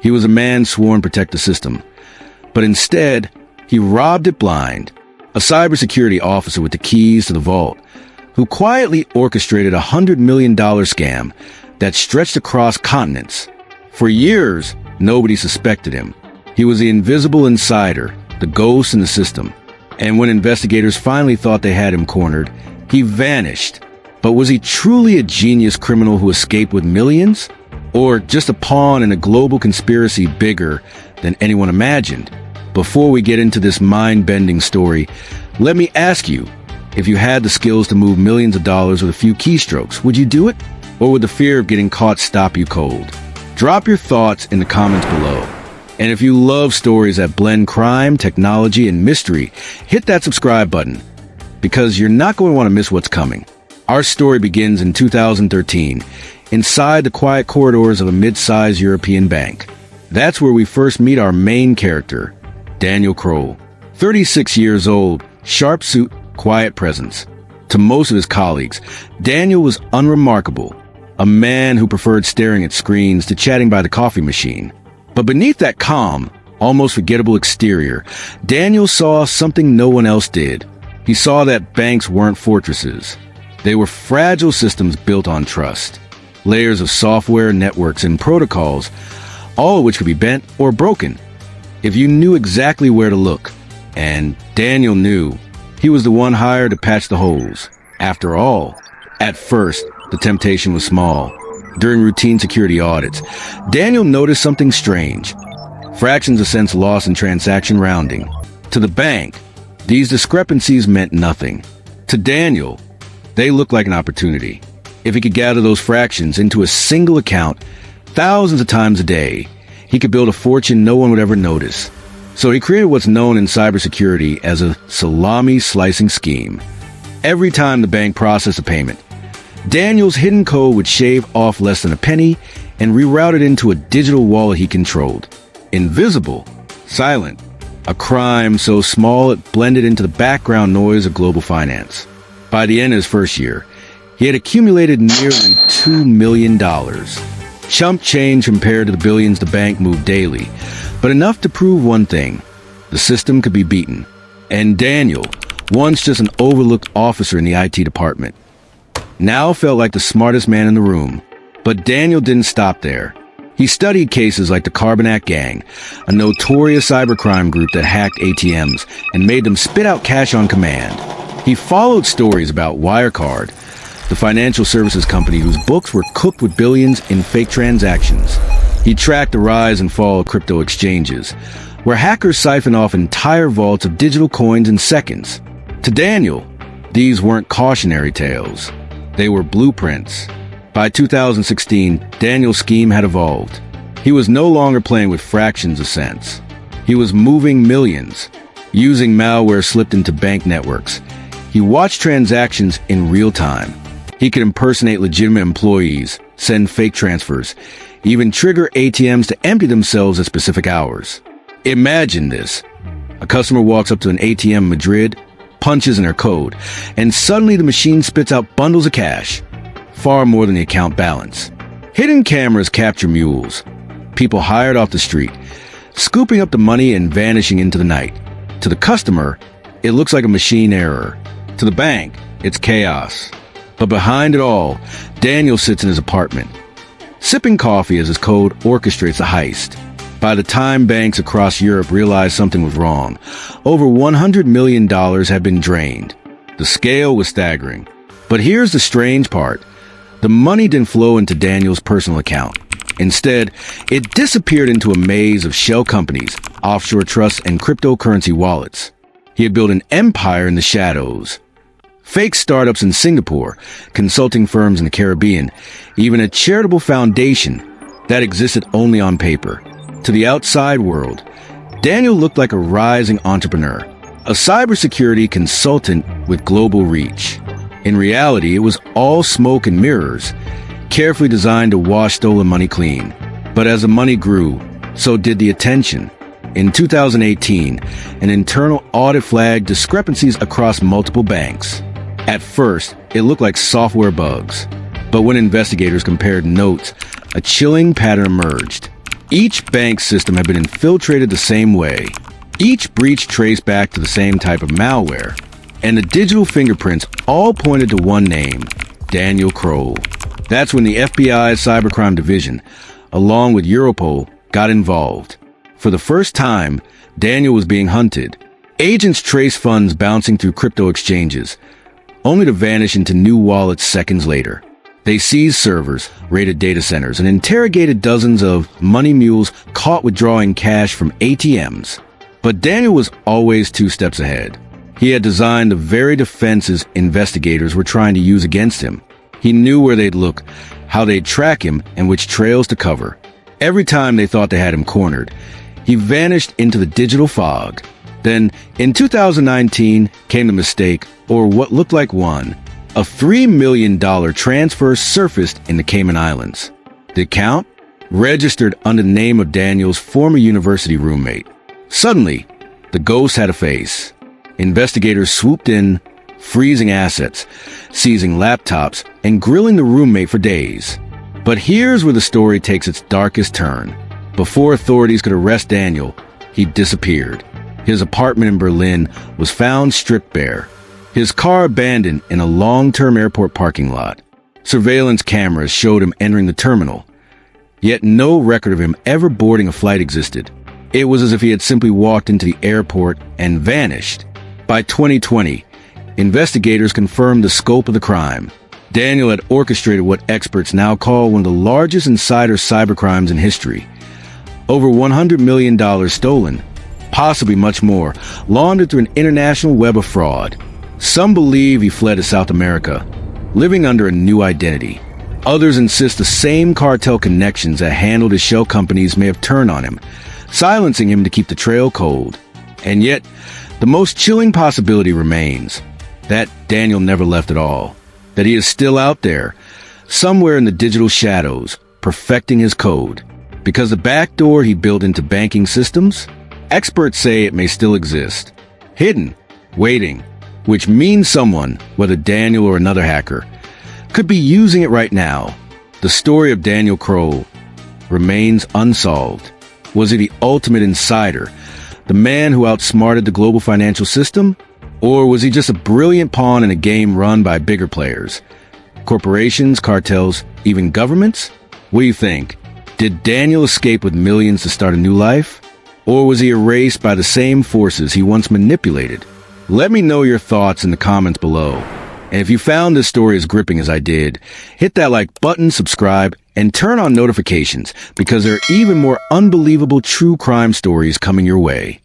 He was a man sworn to protect the system. But instead, he robbed it blind. A cybersecurity officer with the keys to the vault, who quietly orchestrated a $100 million scam that stretched across continents. For years, nobody suspected him. He was the invisible insider, the ghost in the system. And when investigators finally thought they had him cornered, he vanished. But was he truly a genius criminal who escaped with millions? Or just a pawn in a global conspiracy bigger than anyone imagined? Before we get into this mind-bending story, let me ask you, if you had the skills to move millions of dollars with a few keystrokes, would you do it? Or would the fear of getting caught stop you cold? Drop your thoughts in the comments below. And if you love stories that blend crime, technology, and mystery, hit that subscribe button, because you're not going to want to miss what's coming. Our story begins in 2013, inside the quiet corridors of a mid-sized European bank. That's where we first meet our main character, Daniel Kroll. 36 years old, sharp suit, quiet presence. To most of his colleagues, Daniel was unremarkable, a man who preferred staring at screens to chatting by the coffee machine. But beneath that calm, almost forgettable exterior, Daniel saw something no one else did. He saw that banks weren't fortresses. They were fragile systems built on trust. Layers of software, networks, and protocols, all of which could be bent or broken if you knew exactly where to look. And Daniel knew. He was the one hired to patch the holes. After all, at first, the temptation was small. During routine security audits, Daniel noticed something strange. Fractions of cents lost in transaction rounding. To the bank, these discrepancies meant nothing. To Daniel, they looked like an opportunity. If he could gather those fractions into a single account thousands of times a day, he could build a fortune no one would ever notice. So he created what's known in cybersecurity as a salami slicing scheme. Every time the bank processed a payment, Daniel's hidden code would shave off less than a penny and reroute it into a digital wallet he controlled. Invisible, silent, a crime so small it blended into the background noise of global finance. By the end of his first year, he had accumulated nearly $2 million. Chump change compared to the billions the bank moved daily, but enough to prove one thing: the system could be beaten. And Daniel, once just an overlooked officer in the IT department, now felt like the smartest man in the room. But Daniel didn't stop there. He studied cases like the Carbonac Gang, a notorious cybercrime group that hacked ATMs and made them spit out cash on command. He followed stories about Wirecard, the financial services company whose books were cooked with billions in fake transactions. He tracked the rise and fall of crypto exchanges, where hackers siphon off entire vaults of digital coins in seconds. To Daniel, these weren't cautionary tales. They were blueprints. By 2016, Daniel's scheme had evolved. He was no longer playing with fractions of cents. He was moving millions, using malware slipped into bank networks. He watched transactions in real time. He could impersonate legitimate employees, send fake transfers, even trigger ATMs to empty themselves at specific hours. Imagine this. A customer walks up to an ATM in Madrid, punches in their code, and suddenly the machine spits out bundles of cash, far more than the account balance. Hidden cameras capture mules, people hired off the street, scooping up the money and vanishing into the night. To the customer, it looks like a machine error. To the bank, it's chaos. But behind it all, Daniel sits in his apartment, sipping coffee as his code orchestrates a heist. By the time banks across Europe realized something was wrong, over $100 million had been drained. The scale was staggering. But here's the strange part. The money didn't flow into Daniel's personal account. Instead, it disappeared into a maze of shell companies, offshore trusts, and cryptocurrency wallets. He had built an empire in the shadows. Fake startups in Singapore, consulting firms in the Caribbean, even a charitable foundation that existed only on paper. To the outside world, Daniel looked like a rising entrepreneur, a cybersecurity consultant with global reach. In reality, it was all smoke and mirrors, carefully designed to wash stolen money clean. But as the money grew, so did the attention. In 2018, an internal audit flagged discrepancies across multiple banks. At first, it looked like software bugs. But when investigators compared notes, a chilling pattern emerged. Each bank system had been infiltrated the same way. Each breach traced back to the same type of malware. And the digital fingerprints all pointed to one name, Daniel Kroll. That's when the FBI's Cybercrime Division, along with Europol, got involved. For the first time, Daniel was being hunted. Agents traced funds bouncing through crypto exchanges, only to vanish into new wallets seconds later. They seized servers, raided data centers, and interrogated dozens of money mules caught withdrawing cash from ATMs. But Daniel was always 2 steps ahead. He had designed the very defenses investigators were trying to use against him. He knew where they'd look, how they'd track him, and which trails to cover. Every time they thought they had him cornered, he vanished into the digital fog. Then, in 2019, came the mistake, or what looked like one. A $3 million transfer surfaced in the Cayman Islands. The account? Registered under the name of Daniel's former university roommate. Suddenly, the ghost had a face. Investigators swooped in, freezing assets, seizing laptops, and grilling the roommate for days. But here's where the story takes its darkest turn. Before authorities could arrest Daniel, he disappeared. His apartment in Berlin was found stripped bare. His car abandoned in a long-term airport parking lot. Surveillance cameras showed him entering the terminal. Yet no record of him ever boarding a flight existed. It was as if he had simply walked into the airport and vanished. By 2020, investigators confirmed the scope of the crime. Daniel had orchestrated what experts now call one of the largest insider cybercrimes in history. Over $100 million stolen, possibly much more, laundered through an international web of fraud. Some believe he fled to South America, living under a new identity. Others insist the same cartel connections that handled his shell companies may have turned on him, silencing him to keep the trail cold. And yet, the most chilling possibility remains that Daniel never left at all, that he is still out there, somewhere in the digital shadows, perfecting his code. Because the backdoor he built into banking systems, experts say it may still exist, hidden, waiting, which means someone, whether Daniel or another hacker, could be using it right now. The story of Daniel Kroll remains unsolved. Was he the ultimate insider, the man who outsmarted the global financial system? Or was he just a brilliant pawn in a game run by bigger players? Corporations, cartels, even governments? What do you think? Did Daniel escape with millions to start a new life? Or was he erased by the same forces he once manipulated? Let me know your thoughts in the comments below. And if you found this story as gripping as I did, hit that like button, subscribe, and turn on notifications because there are even more unbelievable true crime stories coming your way.